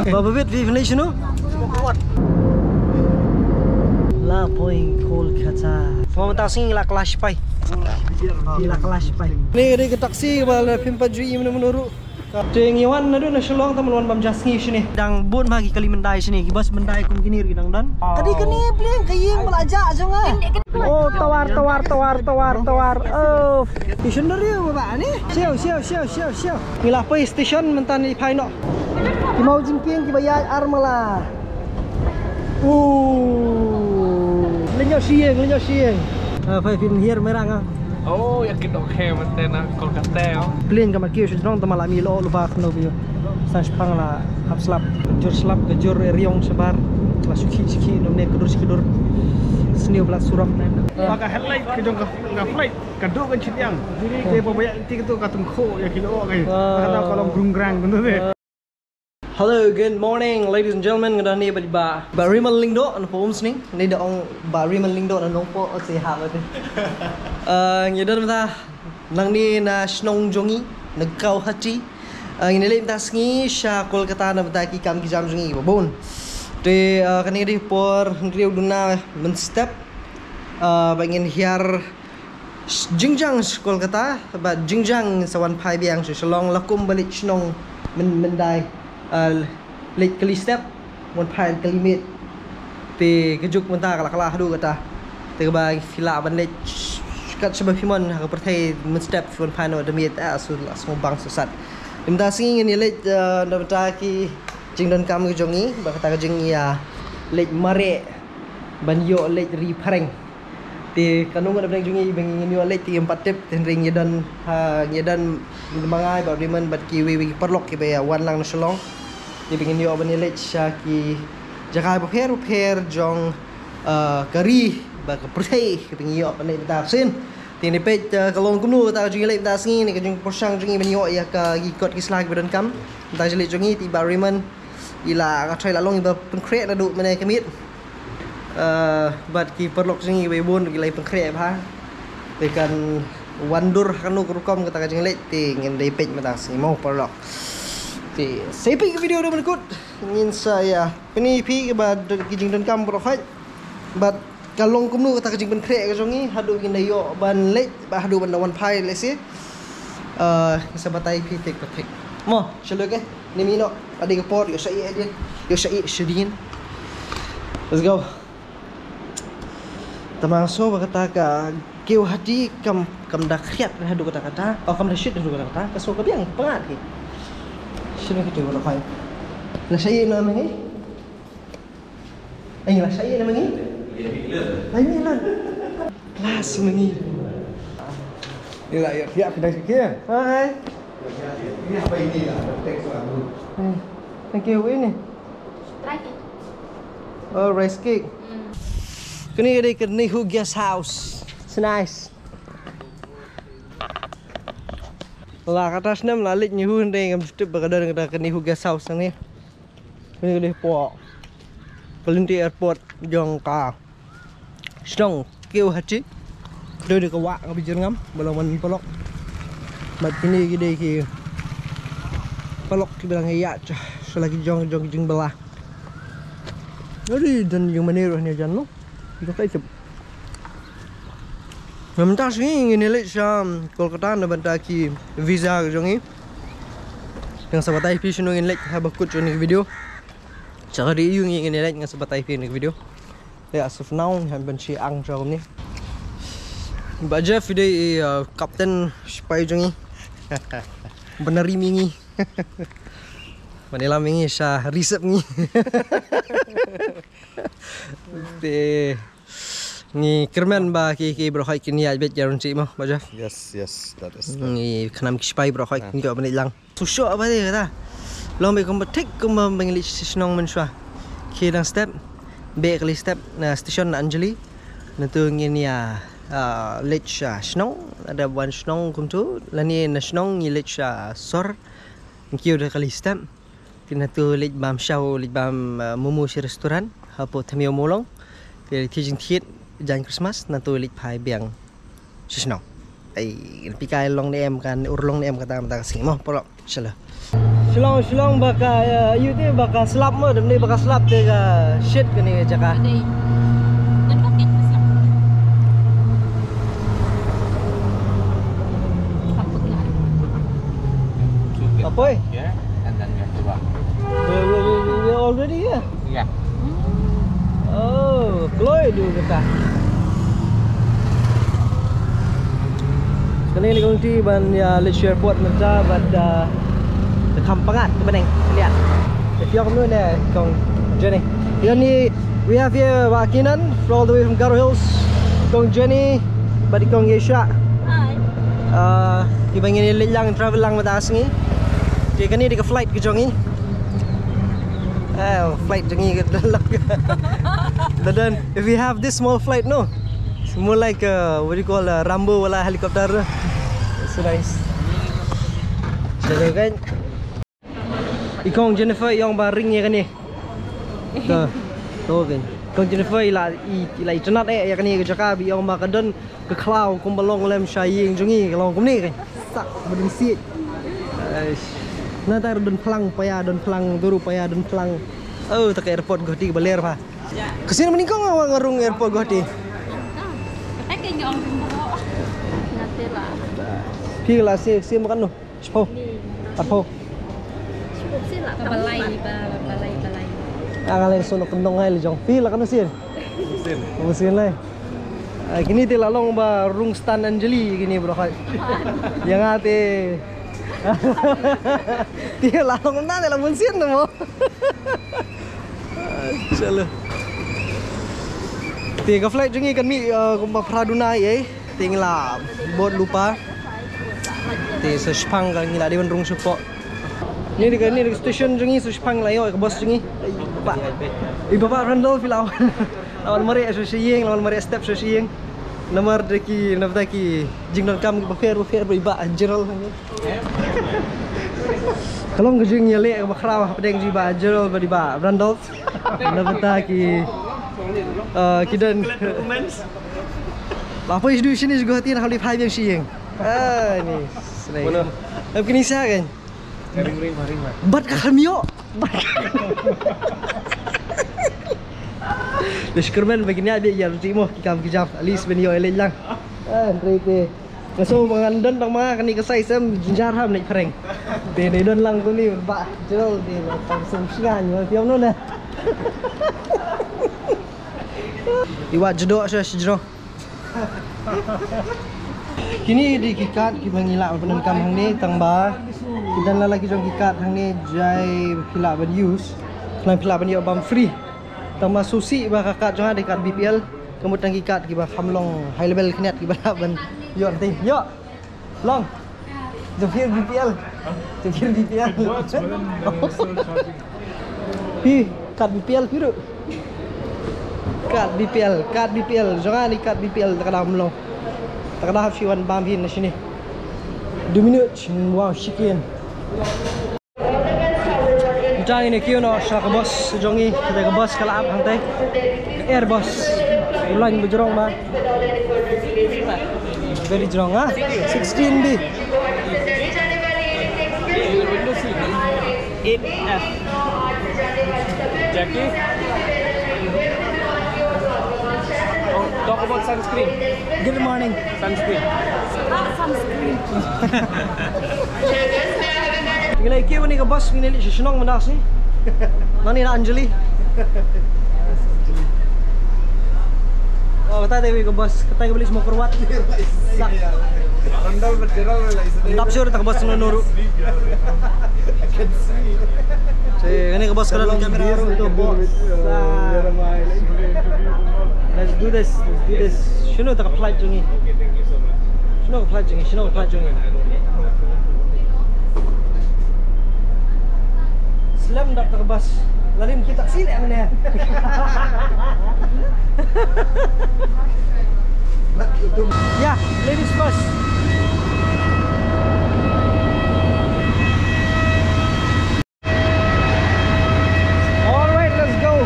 Berapa bit definition tu? La Point Kolkata. Semua mentah sini lah kelas pai. Lah kelas pai. Ni ada ke taksi bala Pimpajui menurut. Teng Iwan nadu na Shillong taman wan bam jasngi sini. Dang bon bagi kali mendai sini. Bas mendai kum gini ri dang dan. Kadi keni pleng kayeng belajak jonga. Oh tawar. Oh. Station dari apa ni? Siau. Ngilah pai station mentan di pai no. Ki mau jingping ki bayar armala. Lenyo sieng. Pai fin hier merang ah. Oh, yakin okey mentena Kolkata. Plane kamar kio sedang temal ami lo lupa kena bio. Sans pang lah hap slap kejur riong sebar. Kelas siki nomne kedur. Senior belas surap nan. Maka headlight ke jong ka flight kaduk kan citiang. Jadi ke bayak ti tu ka tungko ya kilo kai. Kata kalau grung-grang gitu deh. Hello, good morning, ladies and gentlemen. Ngada ni ba Riman Lingdo an homes ni. Ni da ong ba Riman Lingdo an nong po se ha ba. Ngida mta nang ni na snong jongi nagkau hati. Ngile mta sngi sha Kolkata na mta ki kam ki jam jongi ba bon. Te kani di por ngriu duna men step bangin hiar Jingjang Kolkata ba Jingjang sawan pai biang Shillong lakum balik snong mendai late kali step mon pai kali mit te kejuk mentah kalah du kata te ba fila ban late kat sebab himon ha pertai men step mon pai no demit asul asmo bang susat imta singi ni late ndamta ki jingdan kam ke jongi ba kata jing ya late mare ban yo late ri pareng te kanung ada bang jongi bang ni late 3 4 tip ten ring yedan mangai ba diman bat ki wi perlok ki ba wan lang na Shillong di bingin yo ban late syaki jakai per jong kari ba ka pertai ki bingin yo ban late ta sin tin pe kalong kumnu ta jing late ta singi ni ka jing posang jing ban yo ya ka ikot ki slag badan kam ta jeli jongi ti ba riman ila ka thai la long ba pen kre na du mane kamit bat ki perlok singi be bon ki lai pen kre ba te kan wandur kanu rukom kata ka jing late ti ngin dei pej mata singi mau perlok ti sepi video dah berikut ingin saya ini pi ke bad kijing dan kam profit but kalong kumnu kata kijing ben krek ke jongi hadu ingin dayo ban late ba hadu ban lawan pai lesi sabatai pi tek tek mo shalo ke ni mino adi ke por yo sai shadin let's go tamang so ba kata ka keu hati kam dah khiat hadu kata kam dah shit hadu kata ka so ka biang pangat ki sino kita wala kay la saya na mangi ay la saya na mangi ay ni lan kelas mangi ni lah ya siap kedai sikit hai ini apa ini lah teks aku thank you ini rice cake oh rice cake kini ada kini hu guest house it's nice. Lah kata senam lalik nyuhun deh ngam tutup berkadang kata kini guest house ni. Ini deh po. Kelinti airport jong ka. Snong kêu hati. Doi ke wak ngabijir ngam balawan pelok. Mat kini gede ki. Pelok ki bilang ya selagi jong belah. Jadi dan yang mana rohnya jan no. Itu kai sep. Mentah sini ini lek syam Kolkata na banta ki visa ke jongi. Yang sabatai pi sino ngin lek ha bakut joni video. Cara di yung ngin lek ngan sabatai pi ni video. Ya asuf now han ban chi ang jom ni. Ba Jeff ide kapten spy jongi. Benari mingi. Manila mingi sa resep ni. Te ni kerman ba ki bro khai kini aj bet jaron ci mo ba Jeff yes that is ni khanam ki spy bro khai ni ko ban lang su sho ba de kata lo me kom tik kom bangli snong man swa ki dang step be kali step na station Anjali na tu ngin ya lech snong ada one snong kom tu lani na snong ni lech sor ki udah kali step kina tu lech bam show lech bam mumu si restoran hapo thamio molong ki thijing thiet Jan Christmas na tulik pai biang sisno ai pikai long ni em kan urlong ni em kata mata sing mo polo sala Shillong baka you tu baka slap mo dem ni baka slap te ka shit ke ni cakap. Apa? Yeah, and then you have to walk. We're already here. Yeah. Oh, Chloe dulu kata. Sekarang ni kong ti ban ya Leeds Airport macam pada Kampangan tu bening. Lihat. If you come ni kong Jenny. Yang ni we have here Wakinan all the way from Garo Hills. Kong Jenny, badi kong Yesha. Hi. Ibang ini lang travel lang mataas ni. Dia kan ni di ke flight ke jongi. Flight jongi ke dalam. Dan if we have this small flight no. It's more like what do you call a Rambo wala helicopter. So nice. Jadi kan Ikong Jennifer yang baringnya kan ni. Tu kan. Kong Jennifer ila cenat ya kan ni ke cakap yang makadon ke cloud kum balong lem syaying jongi kalau kum ni kan. Sak beding sit. Nanti don pelang paya don pelang turu paya don pelang. Oh tak airport Guwahati baler pa. Kesini menikong awak ngerung airport Guwahati. Katanya ke orang bawa. Nanti lah. Pi lah si makan tu. Sepo. Apa? Sila balai. Ang sono kendong ay lijong. Pi lah kan sin. Sin lah. Kini ti lalong ba rung stand Anjali gini bro. Yang ate. Ti lalong na nila munsin mo. Chalo. Ti ka flight jungi kan mi kumpa Praduna ye. Tingla bot lupa. Ti sa Sepang kan ngila dewan rung support. Ni di station jungi sa Sepang layo ke bos jungi. Bapak. Bapak Randolph lawan. Lawan mari association lawan mari step association. Nomor deki nafdaki jingdon kam ke fair beriba general ni. Kalau ngejing nyale ke bakraw pedeng jiba general beriba Randolph. Nafdaki kidan documents. Apa isu sini juga hati nak halif hai yang siang. Ni. Mana? Apa kini saya kan? Ring. Bat kamio. Deskripsi begini aja ya timo kikam alis benio eleng lang. Rete. Kaso mangandan tang mga kani kasay sam jinjar ham naik pereng. Te don lang ko ni ba jol di tang sumsian yo tiom no na. Iwat jedok saya sejero. Kini di kikat kibang ngila penenkam hang ni tang ba. Kita lalaki jong kikat hang ni jai khila ban use. Kelang khila ban yo bam free. Tang ma susi ba kakak jong dekat BPL. Kemudian kikat kiba hamlong high level kniat kiba ban yo nanti. Yo. Long. Jofir BPL. Jofir BPL. Hi, kat BPL piru. Kat BPL. Jangan ni kat BPL tak ada hamlong. Tak ada hafsiwan bam hin sini. 2 minit wow shikin. Jangan ini kau nak syak bos jongi kita ke bos kalau apa hantai Airbus ulang berjerong ba very jerong ah 16 bi 8F. Jackie. Oh, talk about sunscreen. good morning Sunscreen. Sunscreen. Tinggal kau ni ke bos minili senang mendas ni nani nak Anjali oh kata dewi ke bos kata beli semua kerwat Randall berjeral lah istilahnya. tak sure tak bos nuru ini ke bos kalau kamera tu bos let's do this shino tak flight jungi shino flight jungi Slam dak terbas lalim kita sini mana ya ladies first alright let's go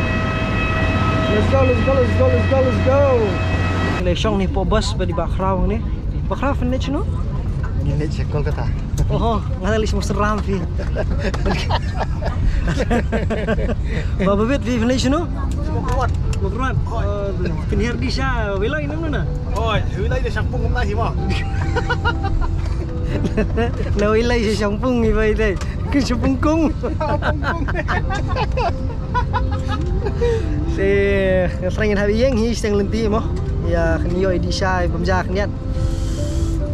Lesong ni po bus ba di Bakraw ni Bakraw ni chino Ini cek Kolkata. Oh, ngalis mo seram fi. Baba bit fi Malaysia no? Kuat. Magruan. Pinher di siya. Wala inam na. Oi, wilai dia sampung kumna himo. Na wala siya siyang pung ibay day. Kasi pungkong. Si sering habi yang hi sing lenti mo. Ya kniyo di siya pamjak niat.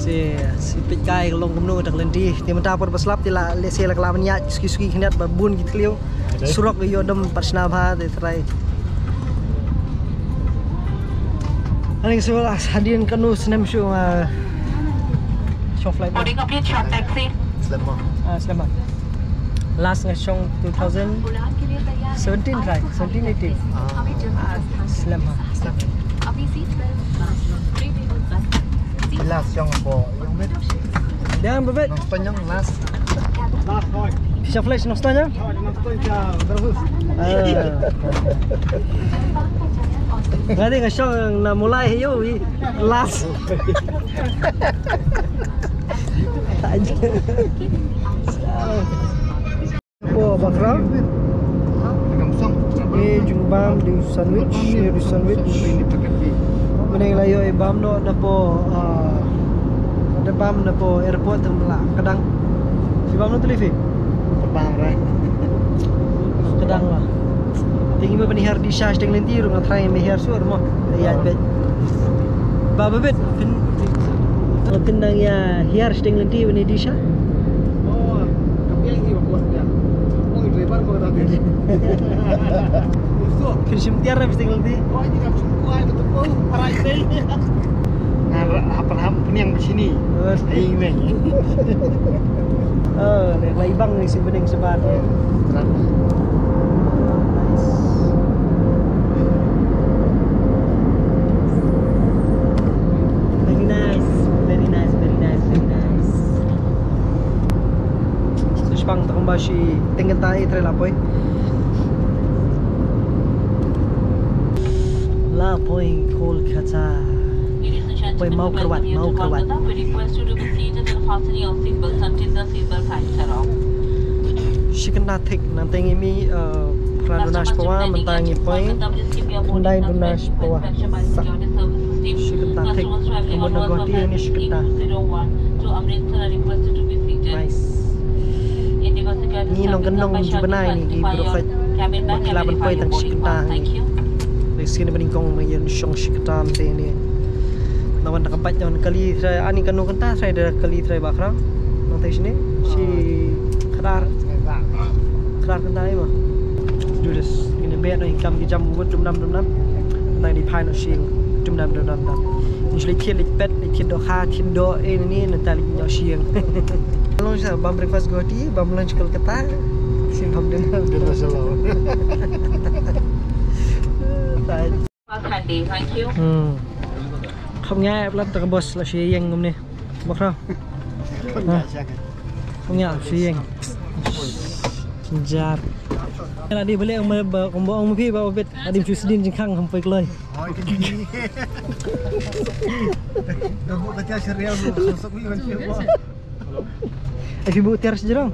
Si pikai long kumno dak lenti. Ti menta por paslap ti la le se la kala niat ski kniat babun git kliu. Surok yo dam pasna bha de trai. Ani sebelah hadirin kanu senam show show flight. Boarding up your short taxi. Selamat. Last ngashong 2017 right? 17 18. Selamat. Last yang po. Yung bed. Jangan bebet. Nonton yang last. Last boy. Siya flash nostanya? Oh, nonton siya terus. Ngadi ngashong na mulai hiyo last. Aja. Oh, bakra. Gamsong. Jumbam di sandwich, Meneng layo bam no na po ada bam na po airport temla kadang. Si bam no televi. Terbang right. Kadang lah. Tinggi mo panihar di siya sting lenti ro nga try me here sur mo. Ya bet. Baba bet. Tindang ya here sting lenti ni di siya. Oh, kapiang ini buat dia. Oh, driver ko tadi. Usok. Kirsim tiar sting lenti. Oh, ini kan semua itu tuh parai ini. Nah, apa pening di sini. Ini. Nek laibang ni si bening sebat. Pang takamba si tinggal tayo trail apoy. La poy Kolkata. Apoy mau kerwat. We request you to be seated and fasten your seatbelts until the seatbelt signs are off. Shikanda thik nantengi mi pradunash pawa mentangi poy. Undai dunash pawa. Shikanda thik kemudian goti ini shikanda. Nice. Ni nong kenong jubenai ni di profit. Kilaban poy tang shikanda ni. Di sini beningkong mayen shong shikanda te ni. Nawan nakapat naman kali try ani kanu kanta try da kali try bakra. Nanti sini si kadar kanta ai ma. Do this in a bed no income ki jam wood dum dam. Nai di pai no shing dum dam. Usually kid lik pet lik do kha tin do ni natali nyo shing. Long sa bam breakfast goti bam lunch Kolkata. Sim bam dinner selalu. Handy, thank you. Không nghe em lắm từ boss là xí anh hôm nay bác không không nghe xí anh jar là đi với lại ông bố ông phi bao biết đi chú xin trên khang không phải lời anh phi bu tiar sejarah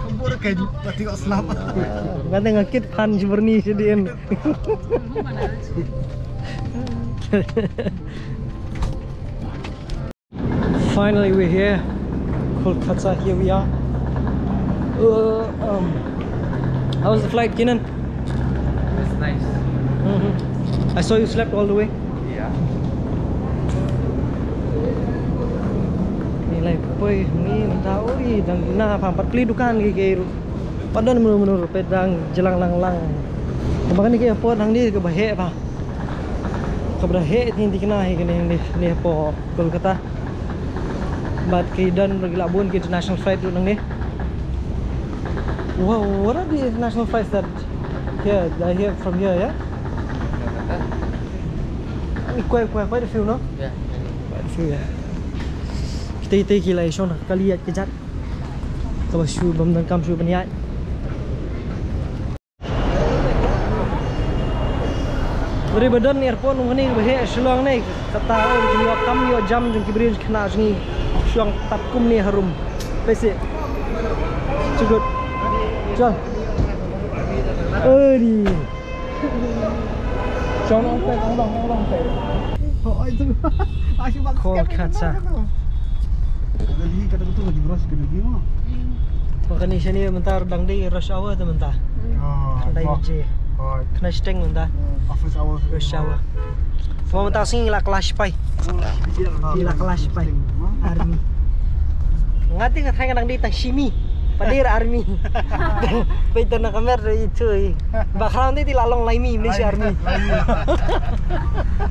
Kumpul kayak tengok selam. Kata ngakit pan seperti sedian. Finally we're here, Kolkata. Here we are. How was the flight, Kinan? It's nice. I saw you slept all the way. Yeah. Nilai poi ni tahu di dan na pampat kli dukan ke padahal menurut pedang jelang lang. Kemakan ni ke airport hang ni ke bahe pa. Ke bahe ni dikena he ni po Kolkata. But ke dan Labun ke international flight tu nang ni. Wow, what are the international flights that here? They here from here, yeah? Quite a few, no? Yeah. Quite a few, yeah. Kita kilai shon kali ya kejat. Kalau shu bam dan kam shu baniat. Beri badan airport ngani bahe Shillong ni kata jumlah kam yo jam jung kibri khna ni shuang tatkum ni harum Basic. Cukup. Jual. Đi. Cho nó ông phải. Oh itu. Asyik mak. Kolkata. Kali kata betul di bros kena dia. Makan ni sini bentar dang di rush hour tu bentar. Dai je. Oh, Kena steng bentar. office hours. Rush hour. Semua bentar sini lah clash pai. Gila clash pai. Army. Ngati ngatang dang di tang shimi. Padir army. Paitan na kamer itu. Background ni tilalong laimi Malaysia army.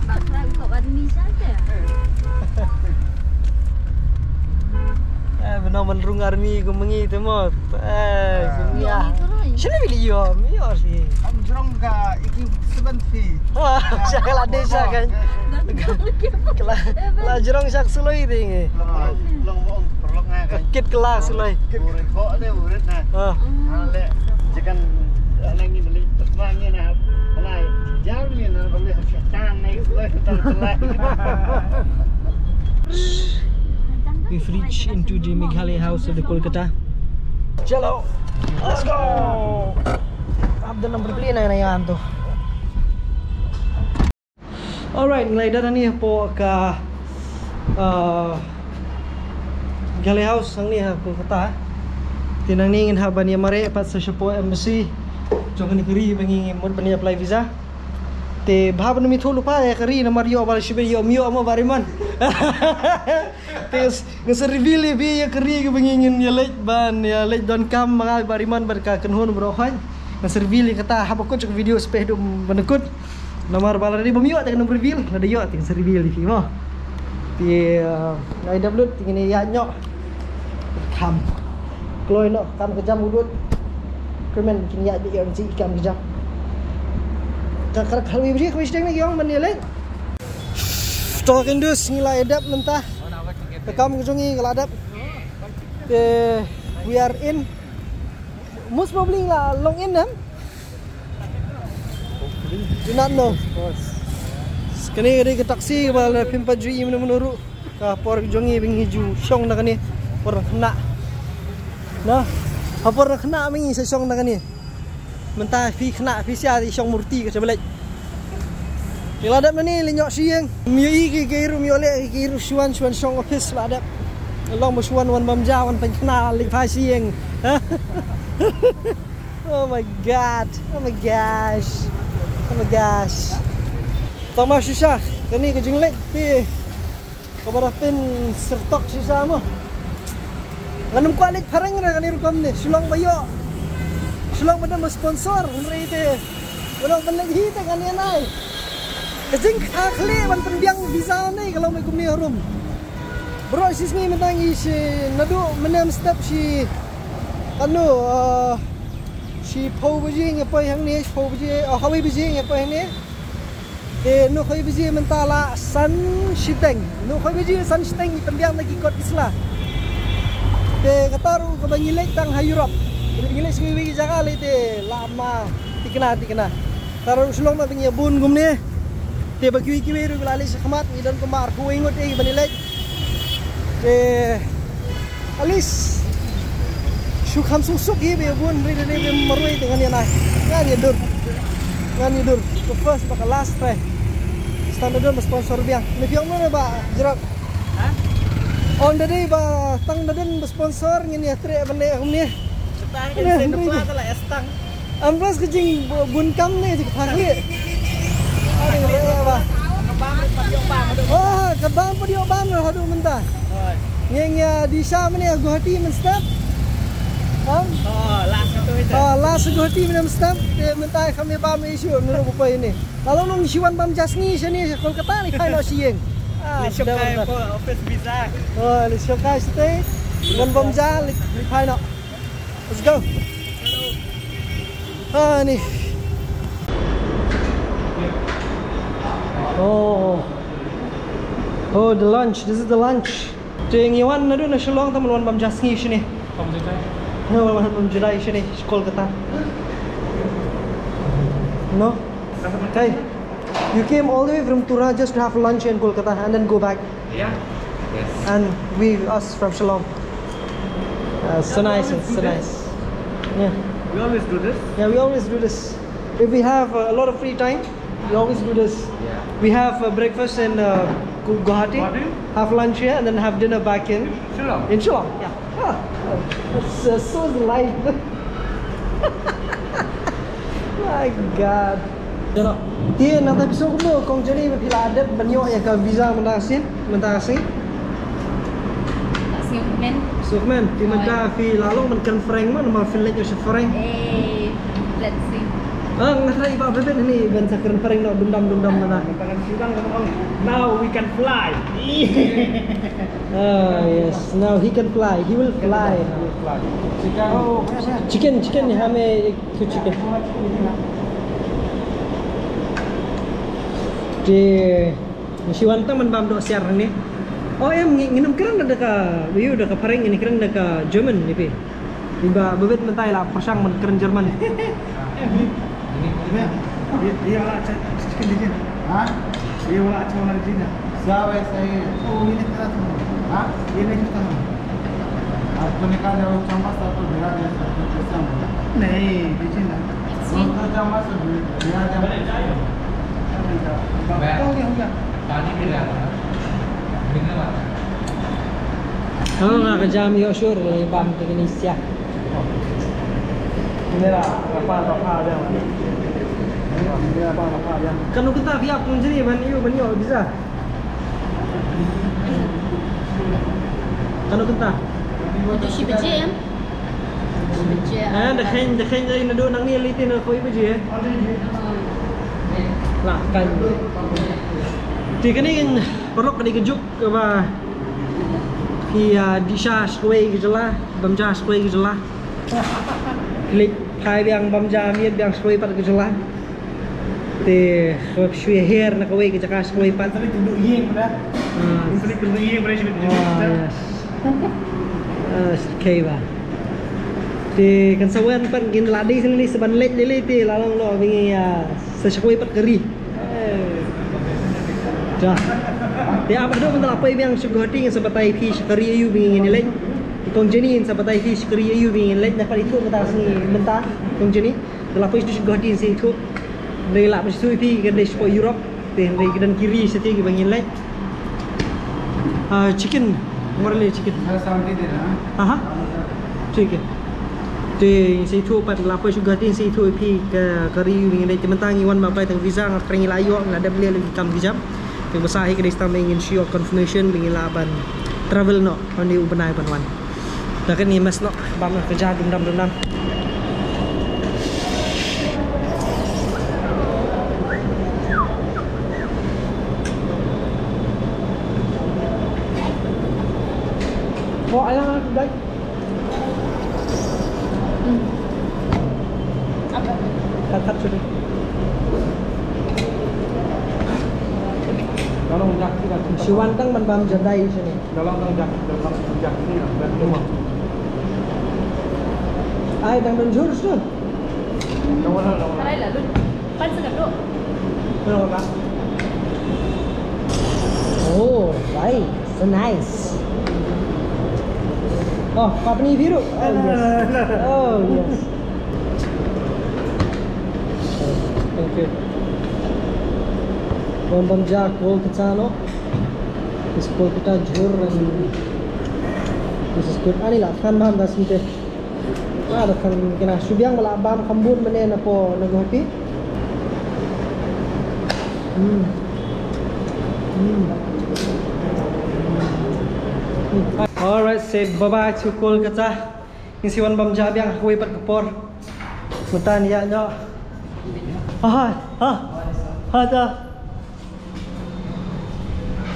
Background kau army saja. Benar menrung army gumengi tu mot. Ya. Sini beli yo, mior sih. Am jerong ka iki 7 fee. Wah, saya desa kan. Kalau jerong sak suloi ding. Long perlok kan. Kit kelas suloi. Murid kok deh murid nah. Ah. Lek jekan lagi beli terangnya nah. Alai jauh ni nah beli syaitan naik telah. We've reached into the Meghalaya house of the Kolkata. Chalo, let's go. Abdul number plane na yan to. Alright, nglay dah ni po ka Meghalaya house ang ni Kolkata. Tinang ningin haban niya mare pat sa Singapore embassy. Jong ni kiri banging mod bani apply visa. Te bhab na mitho lupa ya kari na Mario bal shibe yo mio amo bariman. Tes ngasar reveal bi ya kari ke bangingin ya late ban ya late don kam mga bariman berka kenhon brohan. Ngasar reveal kata habakot cuk video speh do benekut. Nomor bal di bamio tak nomor reveal ada yo ting ngasar reveal di mo. Ti ngai download ting ni ya nyok. Kam. Kloy no kam kejam udut. Kemen kini ya di MC kam kejam. Kalau ibu kau isteng lagi orang mana leh? Stok indus ngila edap mentah. Tekam kejungi ngeladap. We are in. Most probably lah long in them. Do not know. Kani ada ke taksi bal pimpa jui menurut. Kapor kejungi benghiju syong nak ni. Por kena. Nah, apor kena bengi syong nak ni. Mentah fi kena fi sia di syong murti ke sebalik. Ladap ni lenyok siang. Miui ke kiru miole kiru suan syong office ladap. Long bersuan wan bamja wan penkena lik fa siang. Oh my god. Oh my gosh. Oh my gosh. Tama susah. Kani ke jinglek pi. Kabar pin sertok susah mo. Nganum kualik parang ra kani rukam ni. Sulong bayo. Sulong badan sponsor ngri te. Walau benar hita kan ya nai. Kejing akhli man pendiang visa ni kalau mai kumni harum. Bro sis ni mentangi si nadu menem step si anu si pau biji apa yang ni pau biji hawi biji apa yang ni. Nu hawi biji mentala san shiteng. Nu hawi biji san shiteng pendiang lagi kot islah. Kataru ke bangilek tang hayurap. Ingles ngiwi jaga lete lama tikna taruh sulong ma bingi bun gumne te bagi kiwi ru lali sekhmat idan kumar ku ingot e banilek te alis sukham susuk ye be bun ri marui dengan yana ngan dur to first bakal last try standard sponsor biang ni fiong mana ba jerak on the day ba tang daden sponsor ngini tre bane humne Amblas kejing bunkam ni je kethangli. Aduh apa? Oh, kebang padi obam lah aduh mentah. Yang di Syam ni Guwahati men step. Oh, last Guwahati men step. Mentah kami bam isu menurut apa ini. Kalau nung siwan bam jasni sini Kolkata ni kai nak sieng. Lishokai office visa. Oh, lishokai stay. Dengan bam jal ni kai nak. Let's go. Ni. Oh, the lunch. This is the lunch. Ting Iwan nadu na shalong taman wan bam jasngi sini. No, wan bam jadai sini Kolkata. No. Okay. You came all the way from Tura just to have lunch in Kolkata and then go back. Yeah. Yes. And us from Shillong. So nice, so nice. Yeah. We always do this. Yeah, we always do this. If we have a lot of free time, we always do this. We have breakfast in Guwahati, have lunch here, and then have dinner back in Shillong. Shillong. Yeah. Ah, that's so light. My God. Jangan. Dia nanti besok tu kong jadi bila ada banyak yang ke visa mentasi. Tak siap men. So man, di mana fi lalu men frank man mal fillet yo frank. Let's see. Ngasai iba bebet ni ben sakren frank no dundam mana. Tangan sidang kan. Now we can fly. Yes, now he can fly. He will fly. Oh, Chicken ni hame ikut chicken. Di Siwanta man bam do siar ni. Oh em nginum kerang ada ka wiu ada ka pareng ini kerang ada ka German ni pi. Iba bebet mentai lah persang men kerang Jerman. Dia wala chicken di sini. Hah? Dia wala di sini. Sabe sahi. Oh, ini kita tu. हाँ ये नहीं करता हूँ आपको निकाल जाओ चम्मच तो भिड़ा दे सकते कैसे हम नहीं दीजिए ना तो चम्मच भिड़ा दे हो गया पानी भी रहता है भिड़ने वाला Nga ka jam yo sure bam ke Indonesia. मेरा apa dia मेरा apa dia Kan kita biar pun jadi ban yo bisa. Kan kita. Untuk si bejam. Dah khain jadi nak duduk nang ni litin nak koi beje. Lah kan. Thì cái này có lúc cái này cái dục và thì đi xa quay cái là bấm ra quay cái là lịch hai biang bấm ra miết biang quay pat cái là thì kalau suy hair nak quay cái cakap quay pat tadi tunduk ye pada tadi tunduk ye pada sini yes okay ba thì kan sawan pan gin ladi sini seban lek lele ti lalang lo bingi sesuai pat keri dah dia apa tu bentar apa yang Guwahati yang sebatai fish kari ayu bingin lek kong jenin sebatai fish kari ayu bingin lek dapat itu bentar sini bentar kong jeni dalam apa itu Guwahati sini itu dari lap mesti pi ke dari sport Europe dari dan kiri setiap bingin lek chicken morale chicken sound दे रहा aha chicken thì si thu pat la apa Guwahati si thu pi ke kari bingin lek mentang iwan mapai tang visa ngatring layo ngada beli lagi kam visa yang besar hingga kita ingin show confirmation ingin laban travel no on di ubenai panwan. Dah kan ni mas no bam kerja dendam. Oh ayam dah. Apa? Kat sudah. dalam jak kita Siwan tang man bam jadai sini. dalam jak ini dan semua Ai dang dan jurus tu. Tarai lah lu. Pan sekat lu. Kenapa kak? Oh, baik, so nice. Oh, Papa ni biru. Oh yes. Thank you. Bom jak kol kacano. This kol kita jur and this is good. Ani lah kan bam das nite. Ada kan kena subiang bala bam kambun menen apa Guwahati. Alright, say bye-bye to Kolkata. Ini siwan bam jabiang kuwi pat kepor. Mutan ya no. Ada.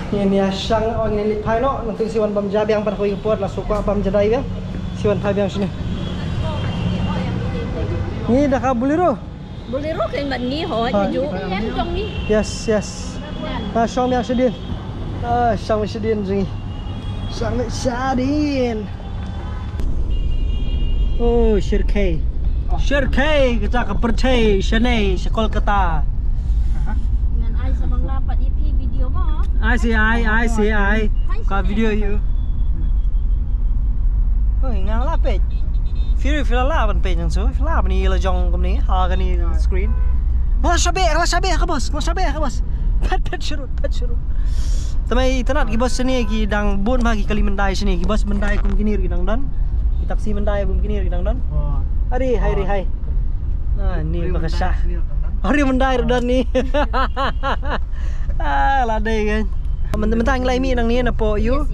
Ini asyang orang ini thai no, nanti siwan bam jabiang pat kuwi kepor la suka bam jadai ya. Siwan thai biang sini. Ni dah ka bolero. Bolero kan bạn nghi hỏi ju em trong ni. Yes. Syong biang sedin. Syong sedin ringi. Sang Sadin. Oh, Shirkei kita ke Percay, Shanei, Kolkata. Dengan ai sama ngapat EP video mah. I see. Got video you. Ôi, ngang lá page. Phía la ban page yang so. La ban ni la jong kum ni. Ha kan ni screen. Ngala sabe ka bos. Pat syurut. Tamai tanat ki bos sini ki dang bun ma ki kali mendai sini ki bos mendai kum kinir ki dang dan. Ki taksi mendai kum kinir ki dang dan. Hai. Nah, ni bakasah. Hari mendai dan ni. Ladai kan. Mentang lai mi nang ni na po you.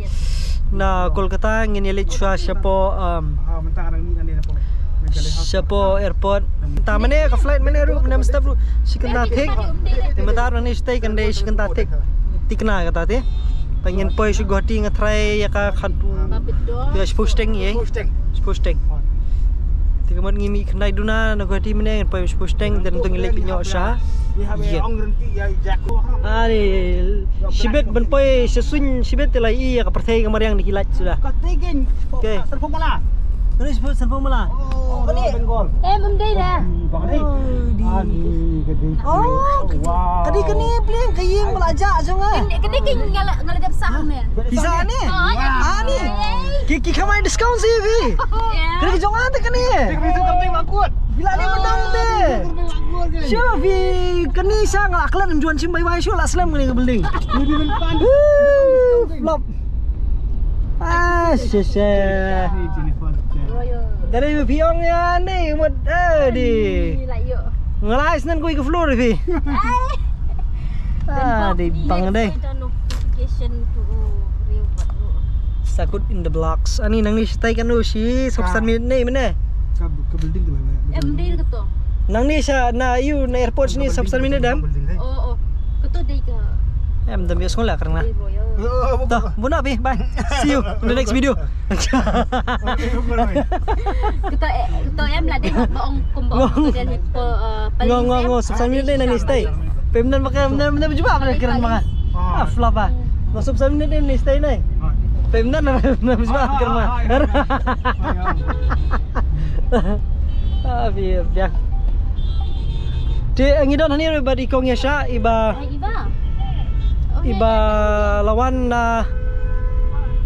Na Kolkata ngin yelit siapo mentang orang ni kan dia apa? siapo airport. Ta mane ka flight mane ru nam step ru sikanta thik. Mentar ni stay kan dei sikanta thik. Tikna kata te. Pengen poi su Guwahati ngatrai ya ka khatu. Ya posting ye. Posting. Tikaman ngimi khnai duna na Guwahati mane poi posting dan tung yelit nyo sha. Ya. Ong renti ya jako. Ari sibet ban poi sesun sibet telai I ya ka perthai kamariang dikilat sudah. Kau tegin. Okay. Telepon malah. Ini sebut sanpung mala. Oh, Benggol. Em đi nè. Bang ni. Oh, wow. kadi kani bling kaying melajak jonga. Cái đấy kinh ngala đẹp sao nè. Bisa ni. Ni. Ki kamai discount sih vi. Kadi jonga te kani. Itu penting makut. Bila ni menang te. Sure vi kani sang aklan juan sim bai bai sure la slam ni ke building. Ni di depan. Flop. Sese. Dari piong ya ni mut di. Lại dựa. Ngalai senen kui ke floor vi. Di bang deh. Notification to real what. Sakut in the blocks. Ani nang ni stay kan lu si subsan minit ni mana? Ke building tu. Em đi ke tu. Nang ni sa na you na airport ni subsan minit dam. Oh. Ke tu đi ke. Em dam biasa lah karena. Oh, Dah, buna pi. Bye. See you in the next video. Kita em là đi học bọn cùng bọn từ đến Ngo subsan minit ni nang ni stay. Pemdan makan pemdan berjumpa apa keren banget. Flop ah. Ngo subsan minit ni stay ni. Pemdan berjumpa keren banget. Biar. Di ngidon hani badi kong yasha iba lawan na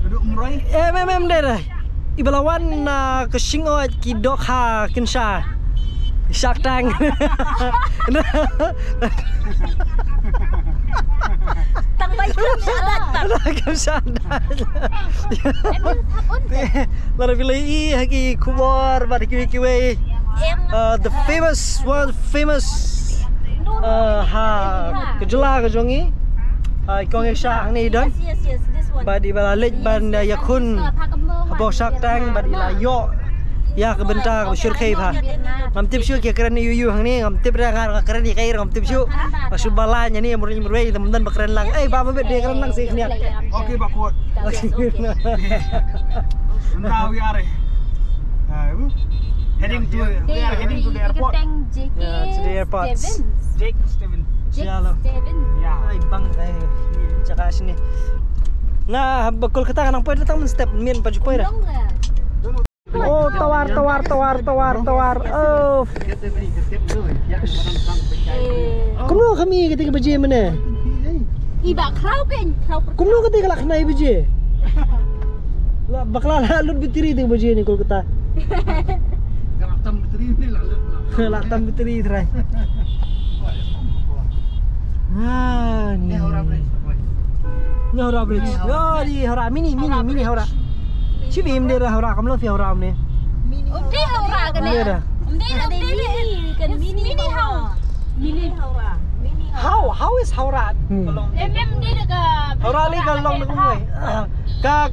Duduk meroy. mem deh. Iba lawan na kesingo kidok ha kinsha. Shark Tank. tăng bay cơm Kamsada. Lara pilih I haki kubar badi kiwi. The famous kejela kejongi. Kong Yasha ni don. yes this one Badi balik ban yakun abo Shark Tank badi layo. Ya kebentar syurkai pa. Ngam tip syur keren ni yu hang ni ngam tip rangan keren ni kai ngam tip syur. Pasu balanya ni murni murwei teman bakeren lang. Ba bet dia keren lang sih ni. Okey bakut. Now we are heading to the airport. Yeah, to the airport. Jake Steven. Sialo. Ya. Ay bang tsaka sini. Nga bakul kita kanang pwede tang step min pa jupoy ra. Oh, tawar. Oh. Kumno kami ketika baje mana? Iba krau kan krau Kumno ketika lak nai baje. La bakla lut bitiri tu baje ni kul kita. Tam bateri ni lah. Lak tam bitiri try. Ni. Ni hora bridge. Yo di hora mini hora. Si bim dia dah hora kamlo fi hora ni. Đi hậu ra cái này. Đi cần mini hậu. Mini hậu ra. How is hora? Em đi được Hora li kalong nak umai. Ka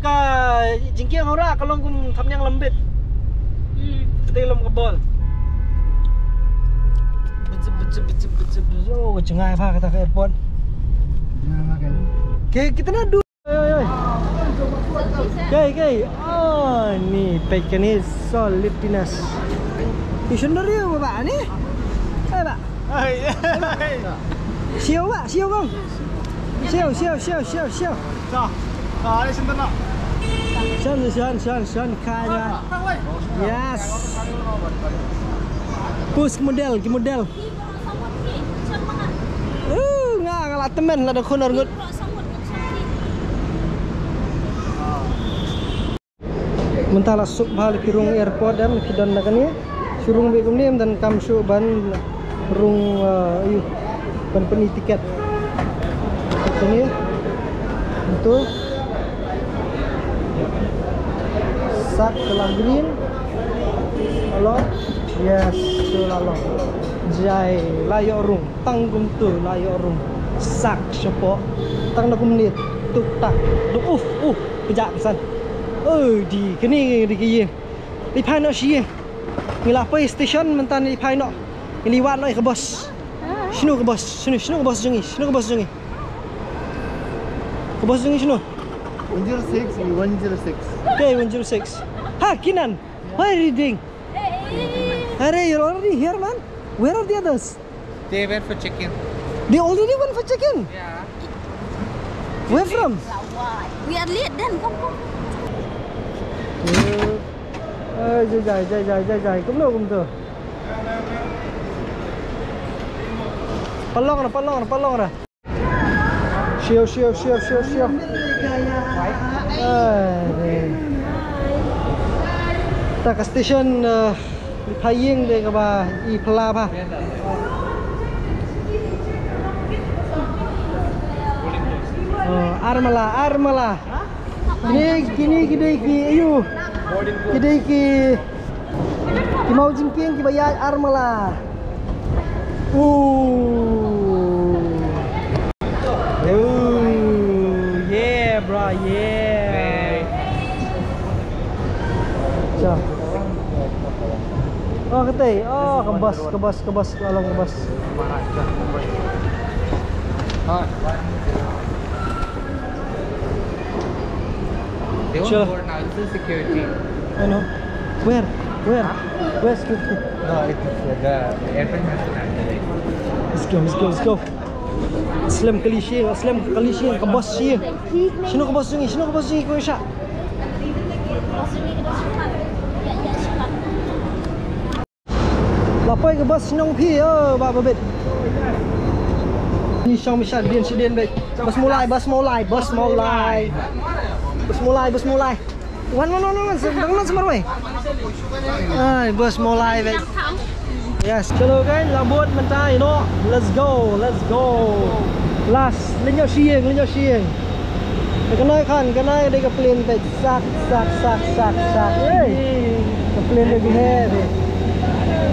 jingkiang hora kalong kum thamnyang lembit. Ketilom ke bol. Oh, cengai pa kata ke airport. Okay, kita nak du. Okay. Oh, ni pack ni solid dinas. Dictionary apa pak ni? Pak. Siau pak, siau kong. Siau. Dah. Ni senten nak. Sian kaya. Yes. Push model. Ngalah temen ada khonor ngut. Mentala sup balik ke rung airport dan kidan nakannya surung begum ni dan kam su ban rung ban peni tiket ini untuk sak telah green halo yes sulalo jai layo rung tanggung tu layo rung sak sepo tang nak menit tuk tak kejap pesan di kini di kiri di pai nak sih ngilapoi station mentan di pai nak liwat nak ke bos sino ke bos sino ke bos jengi ke bos jengi sino 106 okay 106 ha kinan what are you doing Hare you're already here man where are the others They went for check-in. they already went for check-in Yeah. where from We are late then. Come. Jai cũng đâu cũng được palong rồi siêu ta cái station Thái Yên đây các bà i pla ba Armala kini ayu ki mau jingking ki bayar Armala yeah bro yeah Ciao. Oh ketei kebas alang kebas They won't Sure. board now. This is security. I know where's security No, it is the airplane has to land. let's go Aslam kalishin kebas sih sino kebas ni ko siya lapoi ke bos nong pi ba bet ni xong mi sat din bet bos mulai wan sedang semar wei ai bos mulai bet yes chalo guys lambut mentai no let's go last lên nhau xiên cái nơi đây cái plane bet sak hey cái plane đây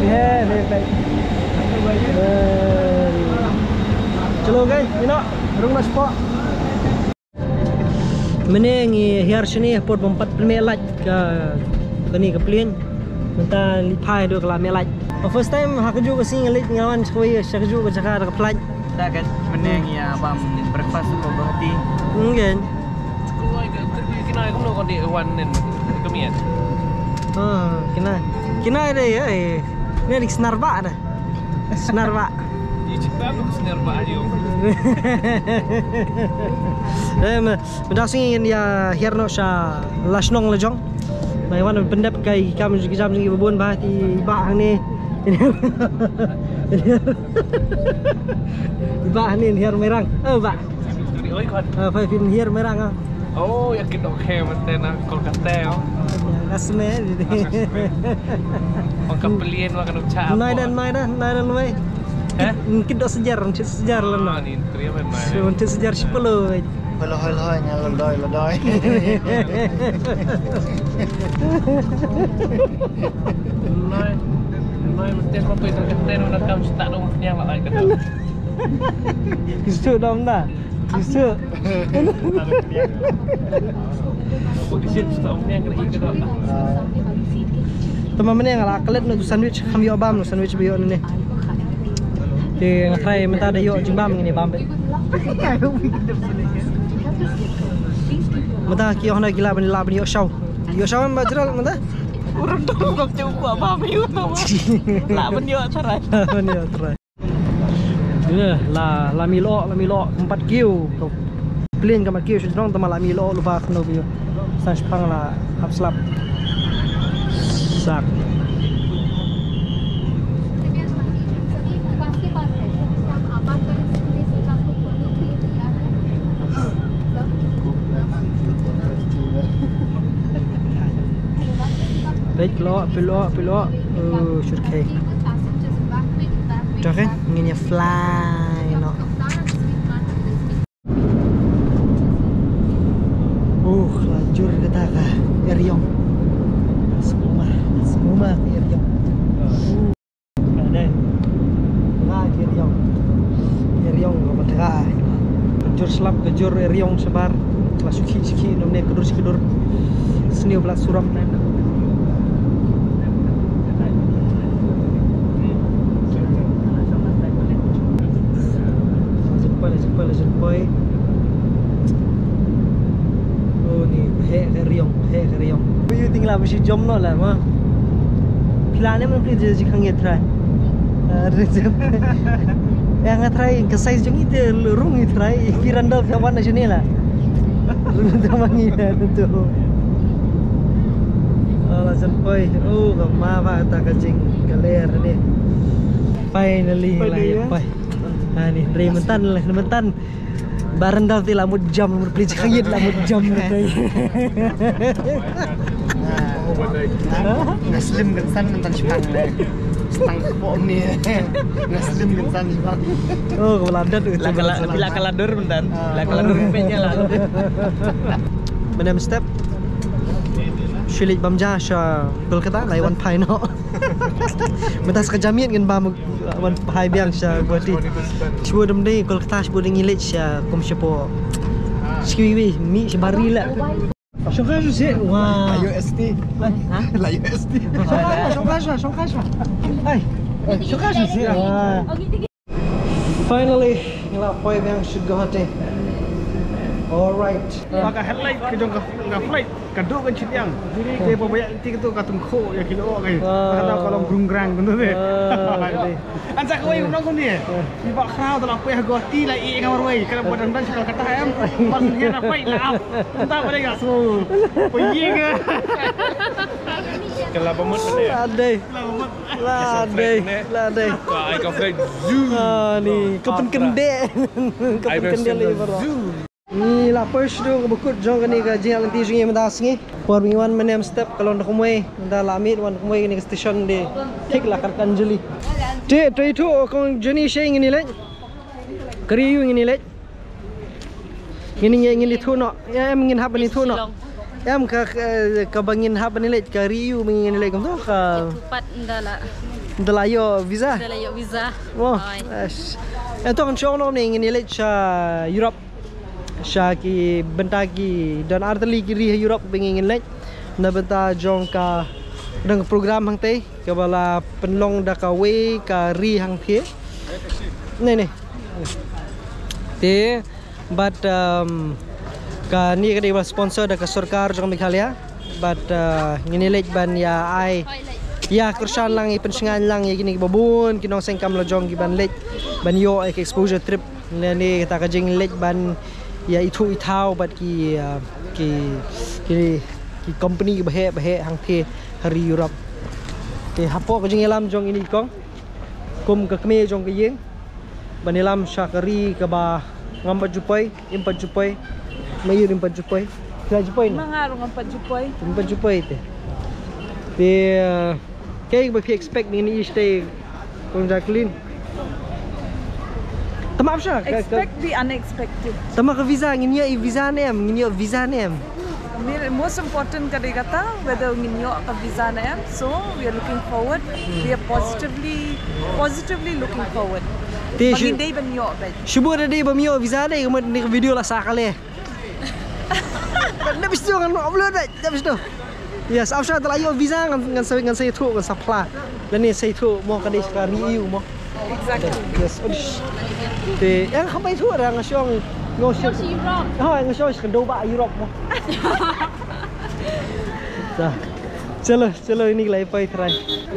Bihe baik. Chalo guys, rung na spot. Meneng here sini port 4 melat ke plane. Menta lipai do kala melat. First time hakju ke sini ngelit ngawan sekoi sakju ke Jakarta ke flight. Dagat meneng ya bam breakfast ko berhenti. Mungkin. Kina ko no kon di one nen kemian. Kina ada ya. Ini senarba ada. Senarba. Di cipta ko senarba ayo. Mendasing ya herno sa lasnong lejong. Mai wan pendap kai kam jam sing bebon bah ti ba ni. Ba ni her merang. Ba. Oi kon. Phải fin her merang. Oh, yakin okay mantena Kolkata. Asme. Pangkap pelian makan ucap. Nai dan wei. Kita sejar lah. Ni tri apa mai. Untuk sejar 10 wei. Loloy nya loloy. Noi mesti apa itu Kolkata nak kam tak dong yang lah kan. Justru dom dah. Justru. Kondisi tak yang kena ikut tak. Teman mana yang ala kelet nak sandwich kami obam nak sandwich biyo ni. Di ngatrai menta ada yo jimbam ini bam. Menta kio hana gila bani yo show. Yo show am bajral menta. Urang tu kau cuba bam yo tu. Lah ben yo cerai. Bani yo cerai. Ini la milo 4 kilo. Plane ke 4 kilo sedang teman la milo lupa kena biyo. Sang sepang la abslap. Sak. pelok. Should okay. Dah kan? Ngenya fly no. Lajur kita ke Eryong. Semua ke Eryong. Ada. Nah, Eryong. Eryong apa tengah. Lajur selap lajur Eryong sebar. Kelas suki nomne kedur. Seni belak suram nana. Jumpai. Oh ni Eryong. You tinggal mesti jom no lah mah. Plannya mana kerja je kang try. Yang try ke size jong itu lurung itu try. Kiranda kawan aja ni lah. Temangi tu. Allah sampai. Oh kemana tak kacing galer ni. Finally lah. Ni rementan. Barang dah tilah mud jam beli kayit lah mud jam ni. Naslim gensan tentang Jepang le. Setang pom ni. Naslim gensan Jepang. Oh, keladan tu. Bila kaladur bentan. Bila kaladur penya lah. Madam step. Shilik bamja sha Kolkata lai wan pai no. Mentas kejamian kan bam wan pai biang sha guati. Shbu dam ni Kolkata shbu ding ilich sha kom shapo. Skiwi mi shbari la. Shongkai sih. Wah. UST. La UST. Shongkai. Hai. Shongkai sih. Finally, ngila poi biang should go hate. Alright. Maka headlight ke jong ka flight kaduk kan citiang. Jadi dia banyak tik tu ka tungko ya kilo kan. Kata kalau grung-grang tu deh. Anca kau yang nong ni. Di bak crowd dalam apa goti lah i ngamar wei. Kalau badan dan sekal kata ayam pas dia rapai lah. Entah pada enggak so. Pergi ke. Kalau pemut pada. Ladai. Kau ka flight zoo. Ni kapan kendek. Kapan kendek lagi baru. Ni lah first tu kebukut jong ni ke jing alang tijing yang mendas ni. Por mingwan menem step kalau nak kumai, dah lamit wan kumai ni ke station di. Tik lah kan jeli. Dek tu itu kong Johnny Sheng ini leh. Keriu ini leh. Ini tu nak. Ya em ingin hab ni tu nak. Em ke bangin hab ni leh keriu ingin leh kamu tu ke. Tupat ndala. Ndala yo visa. Ndala yo visa. Wah. Itu kan show ni ingin leh Europe. Syaki bentagi dan arteli kiri Europe bengingin lek na benta jong ka dang program hang te ke bala penlong da ka we ka ri hang the ni te but ka ni ka dia sponsor da ka sarkar jong Meghalaya but ngini lek ban ya ai ya kursan lang ipensingan lang ya gini babun kinong sengkam lo jong giban lek ban yo exposure trip ni ta ka jing lek ban ya itu itau bat ki company bahe hang the hari Europe ke hapo ke jing elam jong ini kong kum ke keme jong ke yeng banelam syakari ke ba ngam jupai impat jupai mayur impat jupai kira jupai ni Mangaru ngam impat jupai te ke ba expect ni stay kong Jacqueline Tama siya. Expect the unexpected. Tama ka visa, nginyo i-visa name. Most important kata whether nginyo ka visa na so we are looking forward. We are positively looking forward. Hindi ba nyo ba? Shubo na di ba miyo visa na yung video la sakali. Dabis tu kan upload dah. Dabis tu. Yes, after talayo visa ngan sa itu ngan supply. Dan ni sa itu mo kadis ka review mo. Exactly. Yes. Thì em không phải thua rằng là ngồi siêu thôi ngồi siêu cần đâu bạ Europe mà chalo ini lagi pai try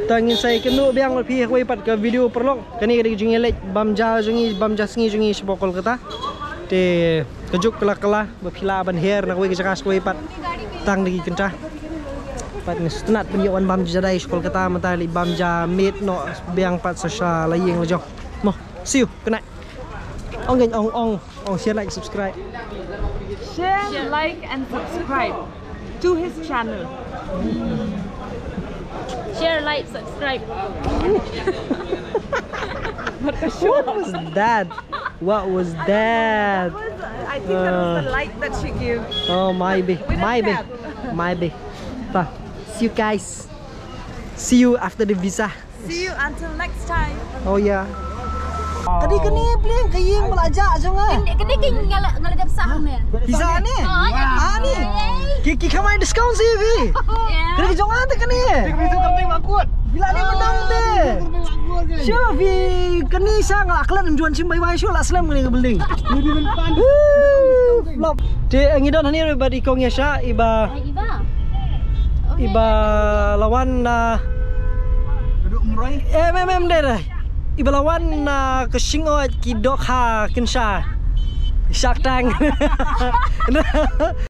tangin saya kenu biang lebih aku ipat ke video perlong kani kada jungi lek bamja sngi jungi sebokol kata te kejuk kala bapila ban her nak we kejakas ko ipat tang digi kencah pat ngesnat penyawan bamja dai sekol kata matali bamja mid no biang pat sasa laying lo jo mo see you good night ong share, like, subscribe. Share, like and subscribe to his channel. Share, like, subscribe. What was that? What was that? I think that was the light that she gave. Oh, maybe. We don't Maybe. have. Maybe. Ta. See you guys. See you after the visa. See you until next time. Oh yeah. Tadi kini bling kaying melajak jangan. Kena ngalagap sa akin. Visa ni. Ah ni. Kiki kamai diskaun sih Vi. Yeah. Kena jangan tak kini. Itu terting makut. Bila ni menang deh. Sure Vi kini sang aklan juan cimbai bai sure aslam kini beling. Flop. Dia ngidon hani everybody kong yasha iba lawan Duduk meroy. mem deh. Iba lawan kesingot kidok ha kensha. Shark Tank.